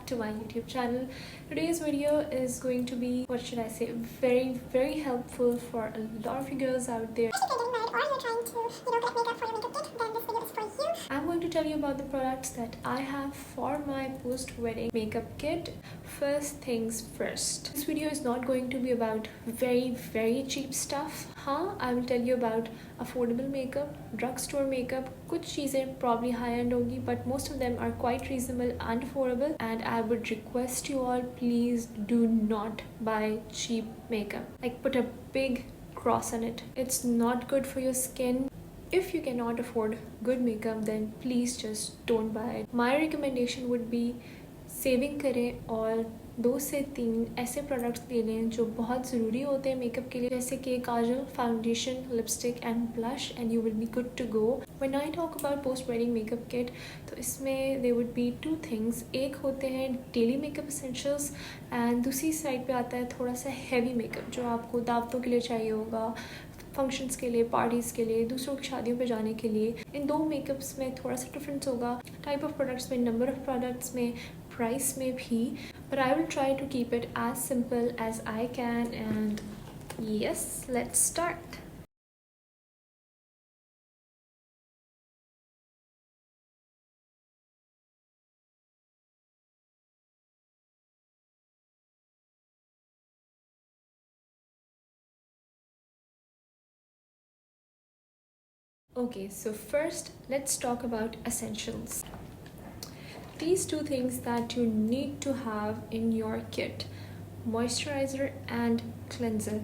to my YouTube channel. Today's video is going to be, what should I say, very helpful for a lot of you girls out there. If you're getting married or you're trying to, get makeup for your makeup kit, then this video is for you. I'm going to tell you about the products that I have for my post-wedding makeup kit. First things first. This video is not going to be about very cheap stuff. I will tell you about affordable makeup, drugstore makeup. कुछ चीज़ें probably high-end होगी, but most of them are quite reasonable and affordable. And I would request you all, please do not buy cheap makeup. Like, put a big cross on it. It's not good for your skin. If you cannot afford good makeup, then please just don't buy it. My recommendation would be saving करें और 2 से 3 ऐसे products ले लें जो बहुत ज़रूरी होते हैं मेकअप के लिए, जैसे कि kajal, foundation, lipstick and blush, and you will be good to go. When I talk about post wedding makeup kit, तो इसमें दे वुड बी 2 थिंग्स. एक होते हैं डेली मेकअप एसेंशियल्स एंड दूसरी साइड पे आता है थोड़ा सा हैवी मेकअप जो आपको दावतों के लिए चाहिए होगा, फंक्शंस के लिए, पार्टीज़ के लिए, दूसरों की शादियों पे जाने के लिए. इन 2 मेकअप्स में थोड़ा सा डिफरेंस होगा, टाइप ऑफ प्रोडक्ट्स में, नंबर ऑफ प्रोडक्ट्स में, प्राइस में भी. But I will try to keep it as simple as I can. And yes, let's start. Okay, so first let's talk about essentials. These 2 things that you need to have in your kit: moisturizer and cleanser.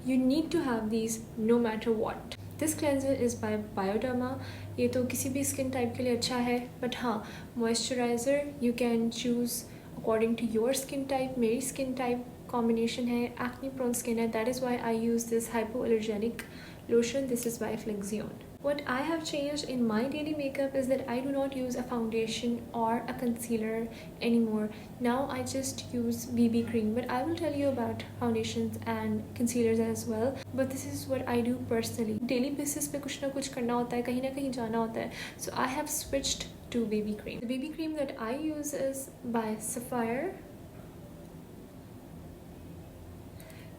You need to have these no matter what. This cleanser is by Bioderma. ये तो किसी भी skin type के लिए अच्छा है, but हाँ, moisturizer you can choose according to your skin type. मेरी skin type combination है, acne prone skin है, that is why I use this hypoallergenic lotion. This is by Flexion. What I have changed in my daily makeup is that I do not use a foundation or a concealer anymore. Now I just use BB cream, but I will tell you about foundations and concealers as well. But this is what I do personally. Daily basis पे कुछ ना कुछ करना होता है, कहीं ना कहीं जाना होता है. So I have switched to BB cream. The BB cream that I use is by Sapphire.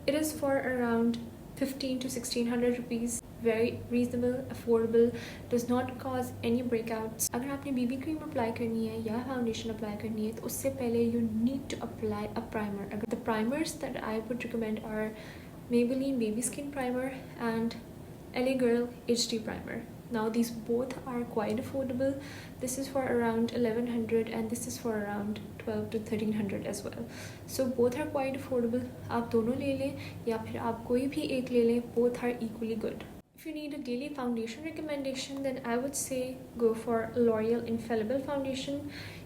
It is for around 15 to 1600 rupees. Very reasonable, affordable, does not cause any breakouts. अगर आपने BB cream अप्लाई करनी है या foundation apply करनी है, तो उससे पहले you need to apply a primer. The primers that I would recommend are Maybelline Baby Skin Primer and LA Girl HD Primer. Now these both are quite affordable. This is for around 1100 and this is for around 12 to 1300 as well. So both are quite affordable. आप दोनों ले लें या फिर आप कोई भी एक ले लें. Both are equally good. If you need a daily foundation recommendation, then I would say go for L'Oreal Infallible Foundation.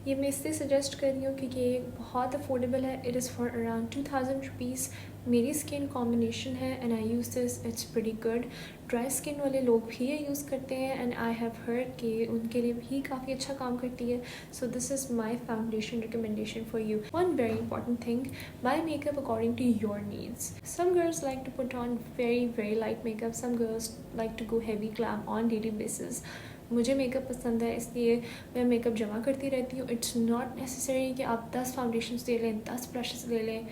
ये मैं इसलिए suggest कर रही हूँ क्योंकि ये बहुत affordable है. It is for around 2000 rupees. मेरी skin combination है and I use this. It's pretty good. Dry skin वाले लोग भी ये use करते हैं and I have heard कि उनके लिए भी काफ़ी अच्छा काम करती है. So this is my foundation recommendation for you. One very important thing: buy makeup according to your needs. Some girls like to put on very light makeup. Some girls like to go heavy glam on daily basis. मुझे makeup पसंद है, इसलिए मैं makeup जमा करती रहती हूँ. It's not necessary कि आप 10 फाउंडेशंस ले लें, 10 ब्रशेस ले लें,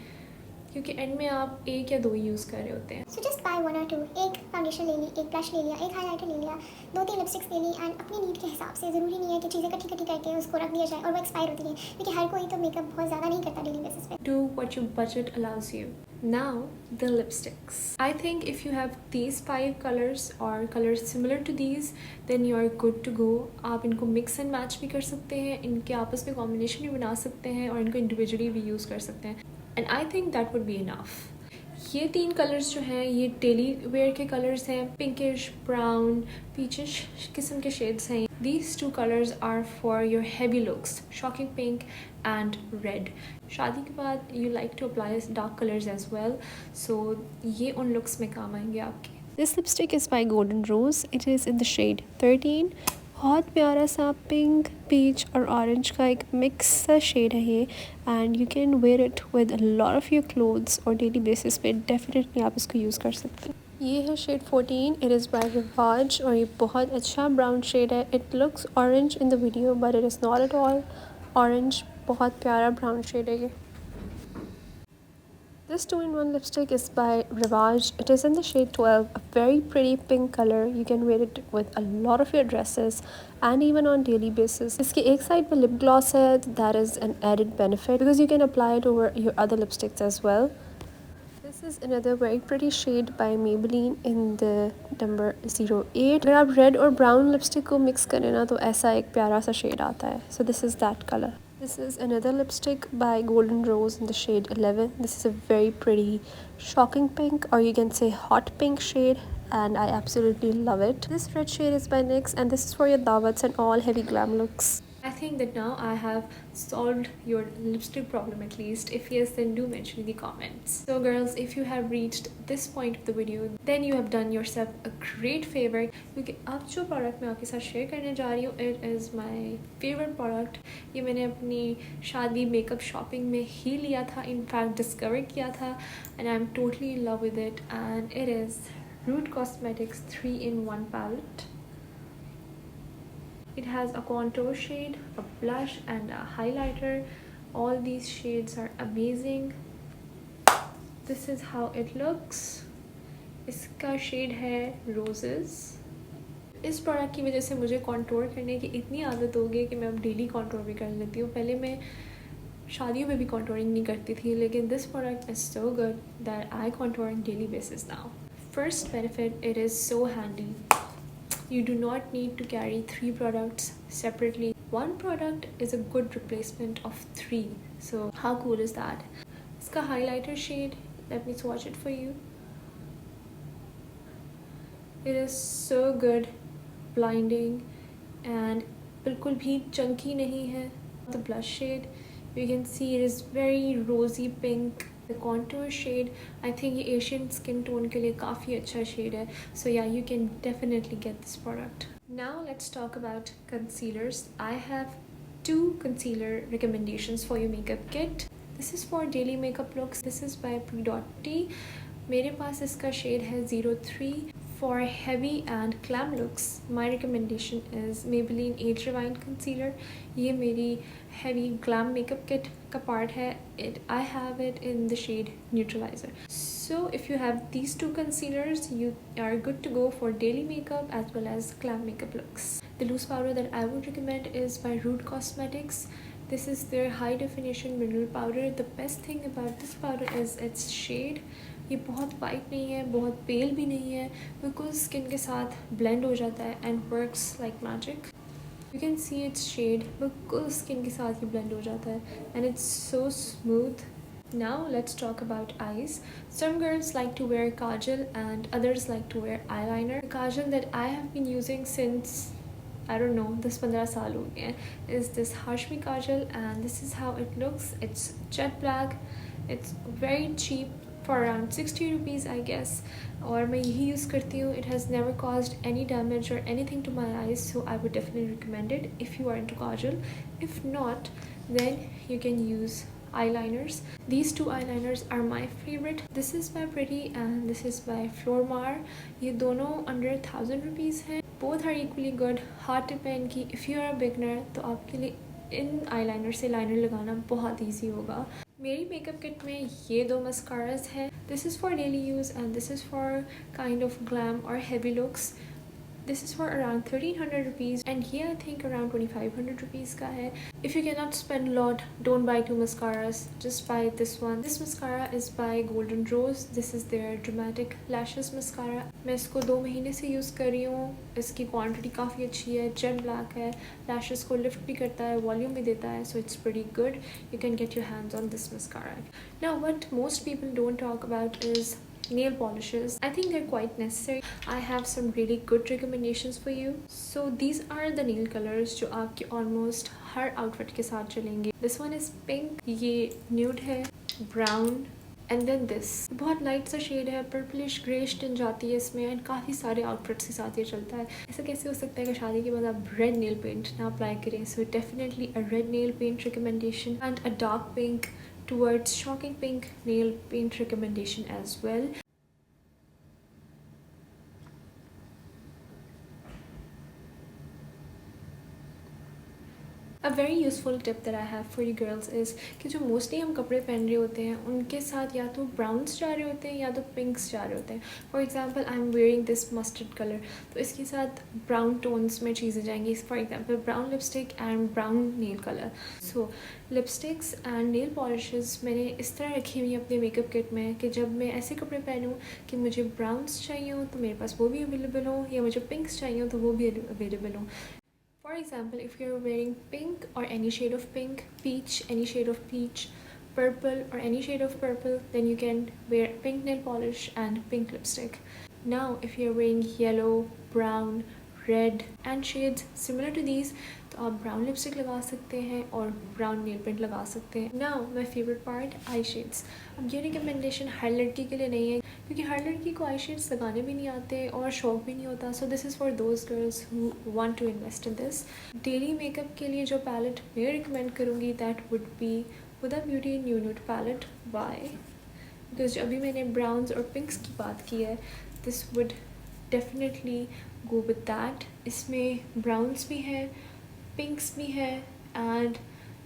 क्योंकि एंड में आप 1 या 2 ही यूज़ कर रहे होते हैं. So just buy 1 or 2. एक फाउंडेशन ले ली, एक ब्लश ले लिया, एक हाईलाइटर ले लिया, 2-3 लिपस्टिक्स ले ली, एंड अपनी नीड के हिसाब से. ज़रूरी नहीं है कि चीज़ें इकट्ठी करके उसको रख दिया जाए और वो एक्सपायर होती है, क्योंकि हर कोई तो मेकअप बहुत ज़्यादा नहीं करता डेली बेसिस पे. Do what your budget allows you. Now the lipsticks. I think if you have these 5 colors or colors similar to these, then you are good to go. आप इनको mix and match भी कर सकते हैं, इनके आपस में combination भी बना सकते हैं और इनको individually भी use कर सकते हैं. And I think that would be enough. ये 3 कलर्स जो हैं ये डेली वेयर के कलर्स हैं. पिंकिश, ब्राउन, पीचिश किस्म के शेड्स हैं. These 2 colors are for your heavy looks: shocking pink and red. शादी के बाद you like to apply dark colors as well, so ये उन looks में काम आएंगे आपके. This lipstick is by Golden Rose. It is in the shade 13. बहुत प्यारा सा पिंक, पीच और ऑरेंज का एक मिक्स सा शेड है ये, and you can wear it with a lot of your clothes और डेली बेसिस पे डेफिनेटली आप इसको यूज़ कर सकते हैं. ये है शेड 14. इट इज़ बाय रिवाज और ये बहुत अच्छा ब्राउन शेड है. It looks orange in the video but it is not at all orange. बहुत प्यारा ब्राउन शेड है ये। This 2-in-1 lipstick is by Rivage. It is in the shade 12, a very pretty pink color. You can wear it with a lot of your dresses and even on daily basis. इसके एक side पे lip gloss है, that is an added benefit because you can apply it over your other lipsticks as well. This is another very pretty shade by Maybelline in the number 08. अगर आप red और brown lipstick को mix करें ना तो ऐसा एक प्यारा सा shade आता है. So this is that color. This is another lipstick by Golden Rose in the shade 11. This is a very pretty shocking pink, or you can say hot pink shade, and I absolutely love it. This red shade is by NYX, and this is for your dawats and all heavy glam looks. I think that now I have solved your lipstick problem at least. If yes, then do mention in the comments. So girls, if you have reached this point of the video, then you have done yourself a great favor, क्योंकि अब जो product मैं आपके साथ share करने जा रही हूँ, it is my favorite product. ये मैंने अपनी शादी मेकअप शॉपिंग में ही लिया था, इनफैक्ट डिस्कवर किया था, and I'm totally in love with it, and it is Root Cosmetics 3-in-1 palette. It has a contour shade, a blush and a highlighter. All these shades are amazing. This is how it looks. इसका shade है Roses. इस product की वजह से मुझे contour करने की इतनी आदत हो गई कि मैं अब डेली कंटूर भी कर लेती हूँ. पहले मैं शादियों में भी कंटूरिंग नहीं करती थी, लेकिन this product is so good that I contour on daily basis now. First benefit, it is so handy. You do not need to carry 3 products separately. One product is a good replacement of 3. So how cool is that? Iska highlighter shade, let me swatch it for you. It is so good, blinding, and bilkul bhi chunky nahi hai. The blush shade, you can see it is very rosy pink. The contour shade, I think ये Asian skin tone के लिए काफ़ी अच्छा shade है. So yeah, you can definitely get this product. Now let's talk about concealers. I have 2 concealer recommendations for your makeup kit. This is for daily makeup looks. This is by Bridal. मेरे पास इसका shade है 03. For heavy and glam looks, my recommendation is Maybelline Age Rewind Concealer. ये मेरी heavy glam makeup kit का part है. I have it in the shade Neutralizer. So if you have these 2 concealers, you are good to go for daily makeup as well as glam makeup looks. The loose powder that I would recommend is by Root Cosmetics. This is their high definition mineral powder. The best thing about this powder is its shade. ये बहुत white नहीं है, बहुत पेल भी नहीं है, बिल्कुल skin के साथ ब्लेंड हो जाता है and works like magic. You can see its shade, बिल्कुल स्किन के साथ ही ब्लेंड हो जाता है and it's so smooth. Now let's talk about eyes. Some girls like to wear kajal and others like to wear eyeliner. The kajal that I have been using since, I don't know, 10-15 साल हो गए हैं, is this Hashmi Kajal, and this is how it looks. It's jet black. It's very cheap for around 60 rupees I guess, और मैं यही use करती हूँ. It has never caused any damage or anything to my eyes, so I would definitely recommend it if you are into kajal. If not, then you can use eyeliners. These 2 eyeliners are my favorite. This is by Pretty and this is by Flormar. ये दोनों under 1000 rupees हैं. Both are equally good. Hard tip है इनकी, if you are a beginner तो आपके लिए इन eyeliner से liner लगाना बहुत easy होगा. मेरी मेकअप किट में ये 2 मस्कारास हैं. This is for daily use and this is for kind of glam और heavy looks. This is for around 1300 rupees and here I think around 2500 rupees का है. If you cannot spend a lot, don't buy 2 mascaras, just buy this one. This mascara is by Golden Rose. This is their Dramatic Lashes mascara. मैं इसको 2 महीने से use कर रही हूँ. इसकी क्वांटिटी काफ़ी अच्छी है, जेट ब्लैक है, लैशेस को लिफ्ट भी करता है, वॉल्यूम भी देता है, so it's pretty good. You can get your hands on this mascara. Now what most people don't talk about is nail polishes. I think they're quite necessary. I have some really good recommendations for you. So these are the nail colors जो आपके almost हर outfit के साथ चलेंगे. This one is pink, ये nude है, brown, and then this बहुत light सा shade है, पर्पलिश ग्रेश टिंज आती है इसमें एंड काफ़ी सारे आउटफिट्स के साथ ये चलता है. ऐसा कैसे हो सकता है कि शादी के बाद आप रेड नेल पेंट ना अप्लाई करें? So definitely a red nail paint recommendation and a dark pink towards shocking pink nail paint recommendation as well. A very useful tip that I have for you girls is कि जो mostly हम कपड़े पहन रहे होते हैं उनके साथ या तो ब्राउन्स जा रहे होते हैं या तो पिंक्स जा रहे होते हैं. For example I am wearing this mustard colour, तो इसके साथ ब्राउन टोन्स में चीज़ें जाएंगी. For example brown lipstick and brown nail colour. So lipsticks and nail polishes मैंने इस तरह रखी हुई है अपने मेकअप किट में कि जब मैं ऐसे कपड़े पहनूँ कि मुझे ब्राउन्स चाहिए हो तो मेरे पास वो भी अवेलेबल हो, या मुझे पिंक्स चाहिए हो तो वो भी अवेलेबल हो. For example, if you're wearing pink or any shade of pink, peach, any shade of peach, purple or any shade of purple, then you can wear pink nail polish and pink lipstick. Now, if you're wearing yellow, brown, red and shades similar to these, तो आप brown lipstick लगा सकते हैं और brown nail paint लगा सकते हैं. Now my favourite part, I shades. अब ये रिकमेंडेशन हर लड़की के लिए नहीं है क्योंकि हर लड़की को आई शेड्स लगाने भी नहीं आते और शौक भी नहीं होता. So this is for those girls who want to invest in this. Daily makeup के लिए जो पैलेट मैं रिकमेंड करूँगी that would be Huda Beauty new nude palette. Why? Because अभी मैंने ब्राउन्स और पिंक्स की बात की है, this would definitely go with that. इसमें ब्राउन्स भी हैं, पिंक्स भी है एंड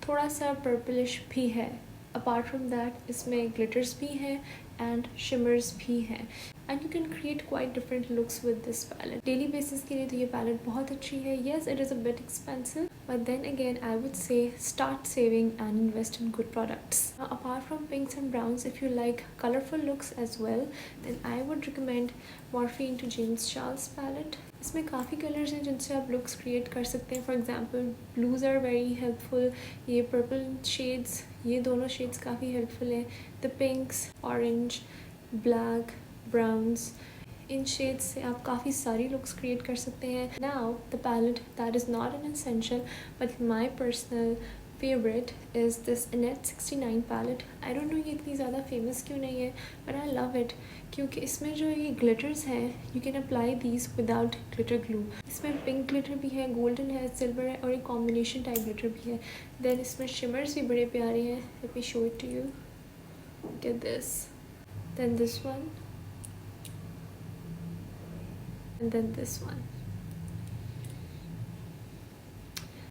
थोड़ा सा पर्पलिश भी है. अपार्ट फ्रॉम दैट इसमें ग्लिटर्स भी हैं एंड शिमर्स भी हैं and you can create quite different looks with this palette. Daily basis के लिए तो ये पैलेट बहुत अच्छी है. Yes, it is a bit expensive, but then again I would say start saving and invest in good products. Now, apart from pinks and browns, if you like colorful looks as well, then I would recommend Morphe into James Charles palette. इसमें काफ़ी colours हैं जिनसे आप looks create कर सकते हैं. For example blues are very helpful. ये purple shades, ये दोनों शेड्स काफ़ी हेल्पफुल हैं. The pinks, orange, black, browns, इन शेड्स से आप काफ़ी सारी लुक्स क्रिएट कर सकते हैं. Now the palette that is not an essential but my personal favourite is this innate 69 palette. I don't know ये इतनी ज़्यादा फेमस क्यों नहीं है बट आई लव इट क्योंकि इसमें जो ये ग्लिटर्स हैं you can apply these without glitter glue. इसमें पिंक ग्लिटर भी है, गोल्डन है, सिल्वर है और एक कॉम्बिनेशन टाइप ग्लिटर भी है. देन इसमें शिमर्स भी बड़े प्यारे हैं. Let me show it to you. Get this, then this one and then this one.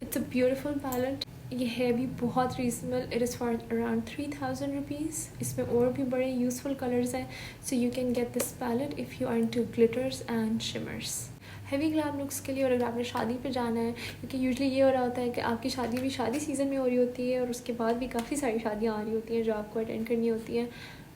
It's a beautiful palette. ये है भी बहुत reasonable. It is for around 3000 rupees. इसमें और भी बड़े यूज़फुल कलर्स हैं. So you can get this palette if you are into glitters and shimmers. Heavy glam looks के लिए और अगर आपने शादी पे जाना है, क्योंकि यूजली ये हो रहा होता है कि आपकी शादी भी शादी सीज़न में हो रही होती है और उसके बाद भी काफ़ी सारी शादियाँ आ रही होती हैं जो आपको अटेंड करनी होती हैं.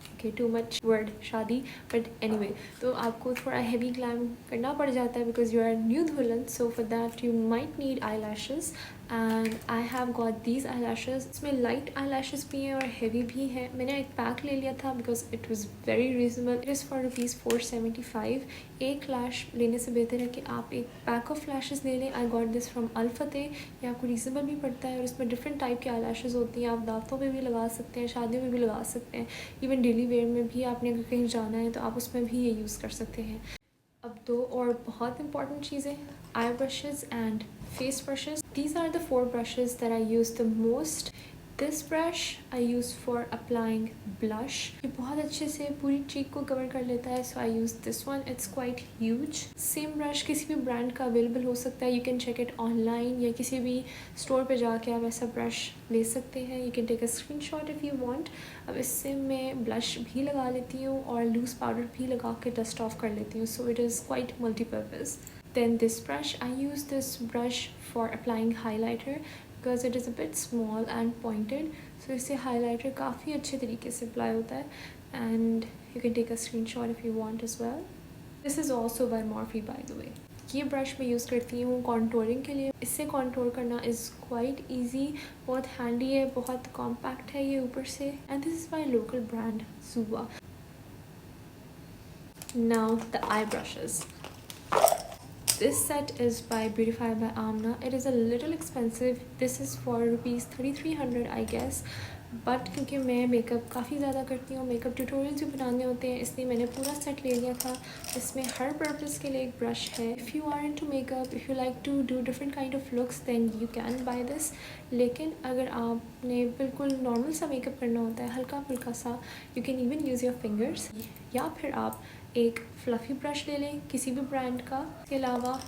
ओके, टू मच वर्ड शादी, बट एनीवे, तो आपको थोड़ा हैवी ग्लैम करना पड़ जाता है बिकॉज यू आर न्यू दुल्हन. So for that you might need I lashes and I have got these I lashes. इसमें लाइट आई लैशेज़ भी हैं और हैवी भी हैं. मैंने एक पैक ले लिया था because it was very reasonable. It is for ₹475. एक लैश लेने से बेहतर है कि आप एक पैक ऑफ लैशेज़ ले लें. आई गॉट दिस फ्रॉम अल्फते. ये आपको रीजनेबल भी पड़ता है और इसमें डिफरेंट टाइप के आई लैशेज़ होती हैं. आप दावतों पे भी लगा सकते हैं, शादियों में भी लगा सकते हैं, इवन डेली वेयर में भी. आपने अगर कहीं जाना है तो आप उसमें भी ये यूज़ कर सकते हैं. अब दो और बहुत इंपॉर्टेंट चीज़ें, eye brushes and face brushes. These are the 4 brushes that I use the most. This brush I use for applying blush. ये बहुत अच्छे से पूरी cheek को cover कर लेता है. So I use this one. It's quite huge. Same brush किसी भी brand का available हो सकता है. You can check it online या किसी भी store पे जाके आप ऐसा brush ले सकते हैं. You can take a screenshot if you want. अब इससे मैं blush भी लगा लेती हूँ और loose powder भी लगा के dust off कर लेती हूँ. So it is quite multi-purpose. Then this brush, I use this brush for applying highlighter because it is a bit small and pointed. So इससे highlighter काफ़ी अच्छे तरीके से apply होता है and you can take a screenshot if you want as well. This is also by Morphe by the way. ये brush मैं use करती हूँ contouring के लिए. इससे contour करना is quite easy. बहुत handy है, बहुत compact है ये ऊपर से. And this is by local brand Zuba. Now the eye brushes. This set is by Beautify by Amna. It is a little expensive. This is for ₹3300 I guess. But क्योंकि मैं makeup काफ़ी ज़्यादा करती हूँ, मेकअप ट्यूटोरियल्स भी बनाने होते हैं, इसलिए मैंने पूरा सेट ले लिया था. इसमें हर पर्पज़ के लिए एक ब्रश है. If you are into makeup, if you like to do different kind of looks, then you can buy this. लेकिन अगर आपने बिल्कुल नॉर्मल सा मेकअप करना होता है, हल्का फुल्का सा, you can even use your fingers. या फिर आप एक फ्लफ़ी ब्रश ले लें किसी भी ब्रांड का. इसके अलावा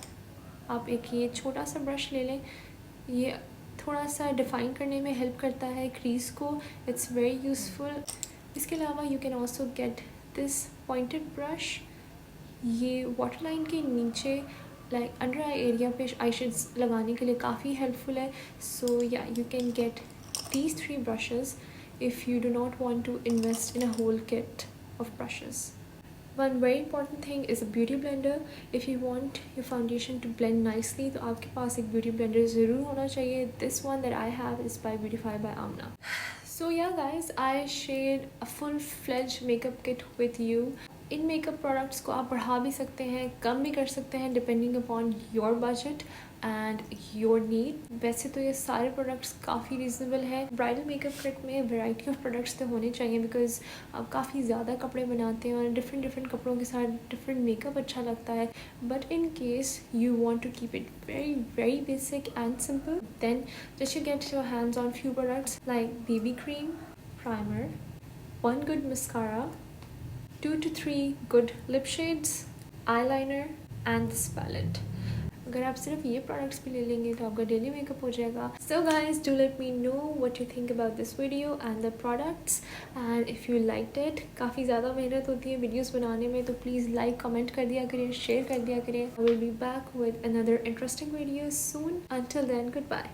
आप एक ये छोटा सा ब्रश ले लें. ये थोड़ा सा डिफाइन करने में हेल्प करता है क्रीज को. It's very useful. इसके अलावा you can also get this pointed brush. ये वाटर लाइन के नीचे लाइक अंडर आई एरिया पे आई शेड्स लगाने के लिए काफ़ी हेल्पफुल है. सो या you can gate these 3 brushes if you do not want to invest in a whole kit of brushes. One very important thing is a beauty blender. If you want your foundation to blend nicely तो आपके पास एक beauty blender ज़रूर होना चाहिए. This one that I have is by Beautify by Amna. So yeah guys, I shared a full-fledged makeup kit with you. In makeup products को आप बढ़ा भी सकते हैं, कम भी कर सकते हैं depending upon your budget and your need. वैसे तो ये सारे प्रोडक्ट्स काफ़ी रीजनेबल है. ब्राइडल मेकअप किट में वैरायटी ऑफ प्रोडक्ट्स तो होने चाहिए बिकॉज आप काफ़ी ज़्यादा कपड़े बनाते हैं और डिफरेंट कपड़ों के साथ डिफरेंट मेकअप अच्छा लगता है. But in case you want to keep it very basic and simple then just you get your hands on few products like BB cream, primer, one good mascara, 2 to 3 good lip shades, eyeliner and this palette. अगर आप सिर्फ ये products भी ले लेंगे तो आपका daily makeup हो जाएगा. So guys do let me know what you think about this video and the products and if you liked it. काफ़ी ज़्यादा मेहनत होती है वीडियोस बनाने में तो प्लीज़ लाइक कमेंट कर दिया करें, शेयर कर दिया करें. I will be back with another interesting video soon. Until then good bye.